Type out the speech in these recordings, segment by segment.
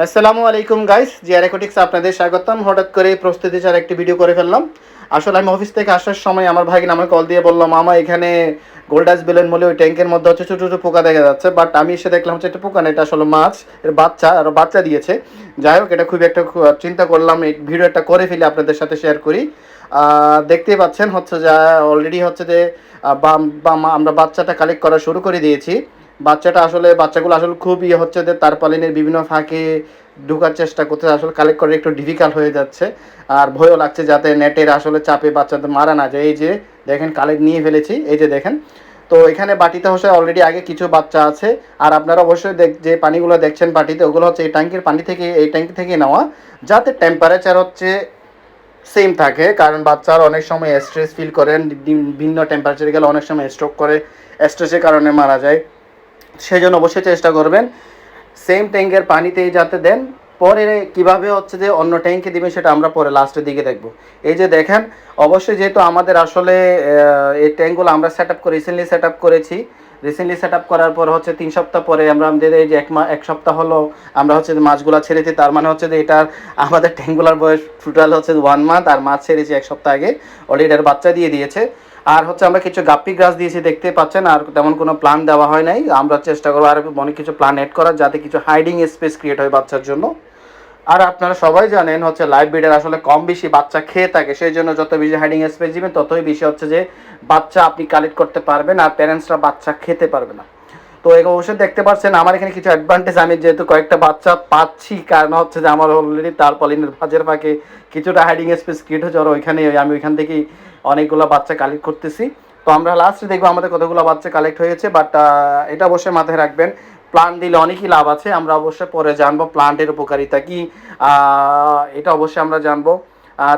আসসালামু আলাইকুম guys, GR একোটিক্স আপনাদের স্বাগতম। হঠাৎ করে প্রস্তুতি ছাড়া একটি ভিডিও করে ফেললাম। আসলে আমি অফিস থেকে আসার সময় আমার ভাগিন আমাকে কল দিয়ে বললাম, মামা এখানে গোল্ডাস বেলুন বলে ওই ট্যাঙ্কের মধ্যে হচ্ছে ছোটো ছোটো পোকা দেখা যাচ্ছে। বাট আমি এসে দেখলাম হচ্ছে এটা পোকা না, এটা আসলে মাছ, এর বাচ্চা, আরও বাচ্চা দিয়েছে। যাই হোক, এটা খুবই একটা চিন্তা করলাম এই ভিডিওটা করে ফেলে আপনাদের সাথে শেয়ার করি। দেখতেই পাচ্ছেন হচ্ছে যা অলরেডি হচ্ছে যে আমরা বাচ্চাটা কালেক্ট করা শুরু করে দিয়েছি। বাচ্চাগুলো আসলে খুব হচ্ছে যে তারপালিনের বিভিন্ন ফাঁকে ঢোকার চেষ্টা করতে, আসলে কালেক্ট করা একটু ডিফিকাল্ট হয়ে যাচ্ছে। আর ভয়ও লাগছে যাতে নেটের আসলে চাপে বাচ্চাদের মারা না যায়। এই যে দেখেন কালেক্ট নিয়ে ফেলেছি, এই যে দেখেন। তো এখানে বাটিতে হচ্ছে অলরেডি আগে কিছু বাচ্চা আছে। আর আপনারা অবশ্যই যে পানিগুলো দেখছেন বাটিতে, ওগুলো হচ্ছে এই ট্যাঙ্কির পানি থেকে, এই ট্যাঙ্কি থেকে নেওয়া, যাতে টেম্পারেচার হচ্ছে সেম থাকে। কারণ বাচ্চারা অনেক সময় স্ট্রেস ফিল করেন, ভিন্ন টেম্পারেচারে গেলে অনেক সময় স্ট্রোক করে, স্ট্রেসের কারণে মারা যায়। সেই জন্য অবশ্যই চেষ্টা করবেন সেম ট্যাঙ্কের পানিতেই যাতে দেন। পরে কিভাবে হচ্ছে যে অন্য ট্যাঙ্কে দিবেন সেটা আমরা পরে লাস্টের দিকে দেখব। এই যে দেখেন, অবশ্যই যেহেতু আমাদের আসলে এই ট্যাঙ্কগুলো আমরা রিসেন্টলি সেট আপ করেছি। রিসেন্টলি সেট আপ করার পর হচ্ছে 3 সপ্তাহ পরে আমাদের এই যে এক সপ্তাহ হলো আমরা হচ্ছে যে মাছগুলো ছেড়েছি। তার মানে হচ্ছে যে এটার আমাদের ট্যাঙ্কগুলোর বয়স টোটাল হচ্ছে 1 মান্থ, আর মাছ ছেড়েছি 1 সপ্তাহ আগে। অলরেডি এটার বাচ্চা দিয়ে দিয়েছে। আর হচ্ছে আমরা কিছু গাপ্পি গ্রাস দিয়েছি, দেখতে পাচ্ছেন। আর তেমন কোনো প্ল্যান দেওয়া হয় নাই। আমরা চেষ্টা করবো আর অনেক কিছু প্ল্যান এড করার, যাতে কিছু হাইডিং স্পেস ক্রিয়েট হয় বাচ্চার জন্য। আর আপনারা সবাই জানেন হচ্ছে লাইভ ব্রিডার আসলে কম বেশি বাচ্চা খেয়ে থাকে, সেই জন্য যত বেশি হাইডিং স্পেস দিবেন ততই বেশি হচ্ছে যে বাচ্চা আপনি কালেক্ট করতে পারবেন, আর প্যারেন্টসরা বাচ্চা খেতে পারবে না। তো এগুলো অবশ্যই দেখতে পাচ্ছেন আমার এখানে কিছু অ্যাডভান্টেজ, আমি যেহেতু কয়েকটা বাচ্চা পাচ্ছি, কারণ হচ্ছে যে আমার অলরেডি তারপলিনের ভাজের ফাঁকে কিছুটা হাইডিং স্পেস ক্রিয়েট হচ্ছে, আর আমি ওইখান থেকেই অনেকগুলো বাচ্চা কালেক্ট করতেছি। তো আমরা লাস্টে দেখবো আমাদের কতগুলো বাচ্চা কালেক্ট হয়েছে। বাট এটা অবশ্যই মাথায় রাখবেন, প্লান্ট দিলে অনেকই লাভ আছে। আমরা অবশ্যই পরে জানবো প্লান্টের উপকারিতা কি, এটা অবশ্যই আমরা জানবো।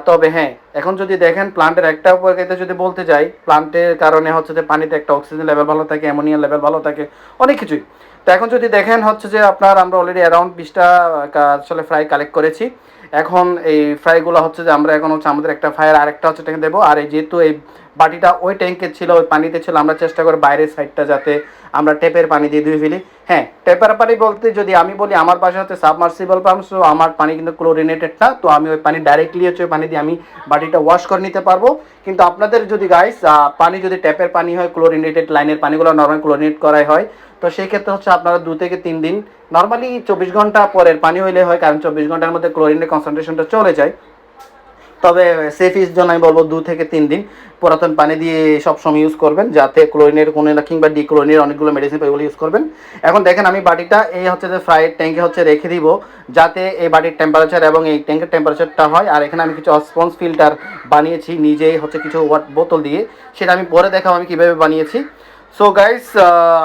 তবে হ্যাঁ, এখন যদি দেখেন প্লান্টের একটা উপকারিতা যদি বলতে যাই, প্লান্টের কারণে হচ্ছে যে পানিতে একটা অক্সিজেন লেভেল ভালো থাকে, অ্যামোনিয়া লেভেল ভালো থাকে, অনেক কিছুই। তো এখন যদি দেখেন হচ্ছে যে আমরা অলরেডি অ্যারাউন্ড 20টা আসলে ফ্রাই কালেক্ট করেছি। এখন এই ফ্রাইগুলো হচ্ছে যে আমরা এখন হচ্ছে আমাদের একটা ফ্রাইয়ের আরেকটা হচ্ছে ট্যাঙ্কে দেবো। আর এই যেহেতু এই বাটিটা ওই ট্যাঙ্কে ছিল, ওই পানিতে ছিল, আমরা চেষ্টা করি বাইরের সাইডটা যাতে আমরা ট্যাপের পানি দিয়ে ধুয়ে ফেলি। হ্যাঁ, ট্যাপের পানি বলতে যদি আমি বলি, আমার বাসা হচ্ছে সাবমার্সিবল পাম্প, সো আমার পানি কিন্তু ক্লোরিনেটেড না। তো আমি ওই পানি ডাইরেক্টলি হচ্ছে ওই পানি দিয়ে আমি বাটিটা ওয়াশ করে নিতে পারবো। কিন্তু আপনাদের যদি গাইস পানি যদি ট্যাপের পানি হয়, ক্লোরিনেটেড লাইনের পানিগুলো নর্মাল ক্লোরিনেট করাই হয়, তো সেই ক্ষেত্রে হচ্ছে আপনারা 2 থেকে 3 দিন, নর্মালি 24 ঘন্টা পরের পানি হইলে হয়, কারণ 24 ঘন্টার মধ্যে ক্লোরিনের কনসেন্ট্রেশনটা চলে যায়। তবে সেফিস জন্য আমি বলবো 2 থেকে 3 দিন পুরাতন পানি দিয়ে সবসময় ইউজ করবেন, যাতে ক্লোরিনের কোনো না কিংবা ডিক্লোরিনের অনেকগুলো মেডিসিন ওইগুলো ইউজ করবেন। এখন দেখেন আমি বাটিটা এই হচ্ছে যে ফ্রাইড ট্যাঙ্কে হচ্ছে রেখে দিব, যাতে এই বাটির টেম্পারেচার এবং এই ট্যাঙ্কের টেম্পারেচারটা হয়। আর এখানে আমি কিছু স্পঞ্জ ফিল্টার বানিয়েছি নিজেই হচ্ছে কিছু বোতল দিয়ে, সেটা আমি পরে দেখাবো আমি কীভাবে বানিয়েছি। সো গাইস,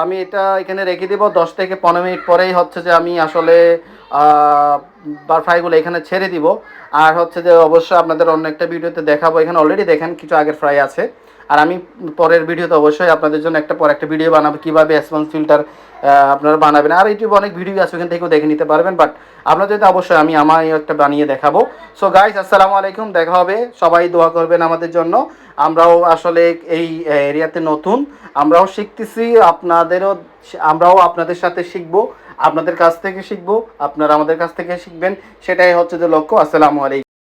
আমি এটা এখানে রেখে দেবো 10 থেকে 15 মিনিট পরেই হচ্ছে যে আমি আসলে ফ্রাইগুলো এখানে ছেড়ে দিব। আর হচ্ছে যে অবশ্যই আপনাদের অন্য একটা ভিডিওতে দেখাবো। এখানে অলরেডি দেখেন কিছু আগের ফ্রাই আছে। আর আমি পরের ভিডিওতে অবশ্যই আপনাদের জন্য একটা ভিডিও বানাবো কীভাবে স্পঞ্জ ফিল্টার আপনারা বানাবেন। আর ইউটিউবে অনেক ভিডিও আছে, ওখান থেকেও দেখে নিতে পারবেন। বাট আপনাদের যদি অবশ্যই আমি আমার একটা বানিয়ে দেখাবো। সো গাইস, আসসালামু আলাইকুম, দেখা হবে। সবাই দোয়া করবেন আমাদের জন্য। আমরাও আসলে এই এরিয়াতে নতুন, আমরাও শিখতেছি, আমরাও আপনাদের সাথে শিখবো, আপনাদের কাছ থেকে শিখবো, আপনারা আমাদের কাছ থেকে শিখবেন। সেটাই হচ্ছে যে লক্ষ্য। আসসালামু আলাইকুম।